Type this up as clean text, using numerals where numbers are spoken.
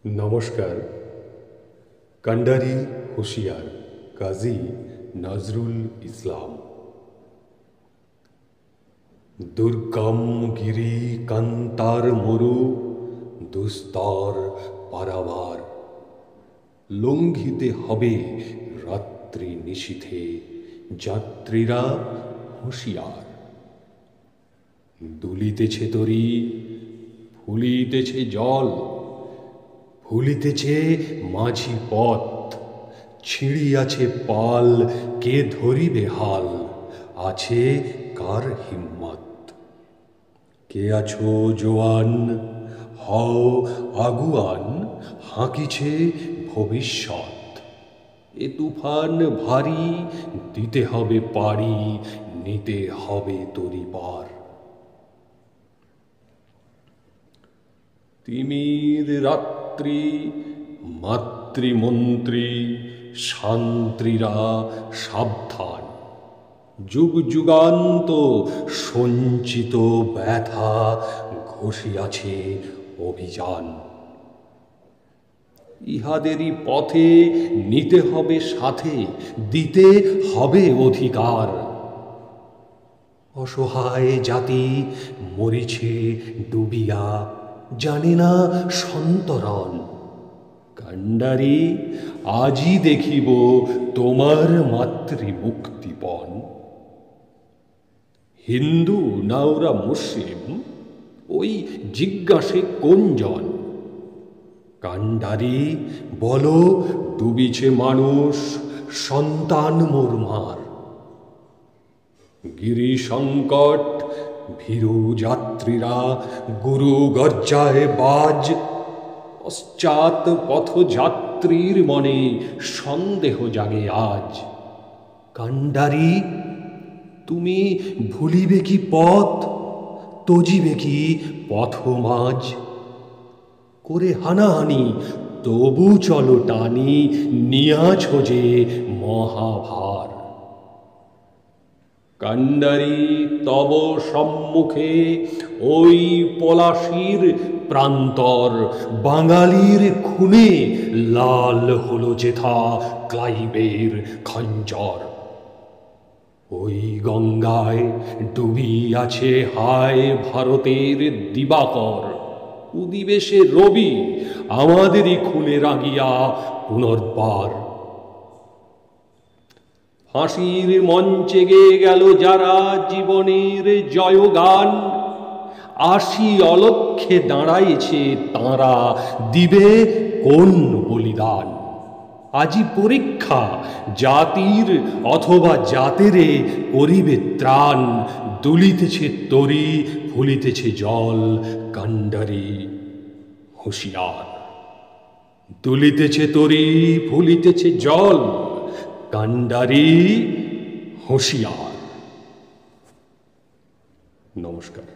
নমস্কার। কান্ডারি হুঁশিয়ার কাজী নজরুল ইসলাম। দুর্গম গিরি কান্তার মরু দুস্তর পারাবার, লঙ্ঘিতে হবে রাত্রি নিশীথে যাত্রীরা হুঁশিয়ার। দুলিতেছে তরী, ফুলিতেছে জল, ভুলিতেছে মাঝি পথ, ছিঁড়িয়াছে পাল, কে ধরিবে হাল, আছে কার হিম্মত। কে আছো জোয়ান, হও আগুয়ান, হাঁকিছে ভবিষ্যৎ। এ তুফান ভারী, দিতে হবে পাড়ি, নিতে হবে তরি পার। তিমির রাত্রি, মাতৃমন্ত্রী শান্ত্রীরা সাবধান। যুগ যুগান্ত সঞ্চিত ব্যথা ঘষিয়াছে অভিযান। ইহাদেরই পথে নিতে হবে সাথে, দিতে হবে অধিকার। অসহায় জাতি মরিছে ডুবিয়া, জানে না সন্তরণ। কান্ডারি আজই দেখিব তোমার মাতৃমুক্তিপণ। হিন্দু না ওরা মুসলিম, ওই জিজ্ঞাসে কোনজন? কান্ডারি বলো, ডুবিছে মানুষ, সন্তান মোরমার। গিরি সংকট, ভীরু যাত্রীরা গুরু গর্জায় বাজ। পশ্চাৎ পথযাত্রীর মনে সন্দেহ জাগে আজ। কান্ডারি তুমি ভুলিবে কি পথ, তজিবে কি পথমাজ? করে হানাহানি তবু চলো টানি, নিয়াছ যে মহাভার। কান্ডারি তব সম্মুখে ওই পলাশির প্রান্তর, বাঙালির খুনে লাল হলো যেথা ক্লাইবের খঞ্জর। ওই গঙ্গায় ডুবিয়াছে হায় ভারতের দিবাকর। উদিবে সে রবি, আমাদেরই খুনে রাগিয়া পুনর্বার। ফাঁসির মঞ্চে গেয়ে গেল যারা জীবনের জয়গান, আশি অলক্ষে দাঁড়াইছে তাঁরা, দিবে কোন বলিদান? আজি পরীক্ষা জাতির অথবা জাতেরে করিবে ত্রাণ। দুলিতেছে তরী, ফুলিতেছে জল, কান্ডারি হুঁশিয়ার। দুলিতেছে তরী, ফুলিতেছে জল, কান্ডারি হুঁশিয়ার। নমস্কার।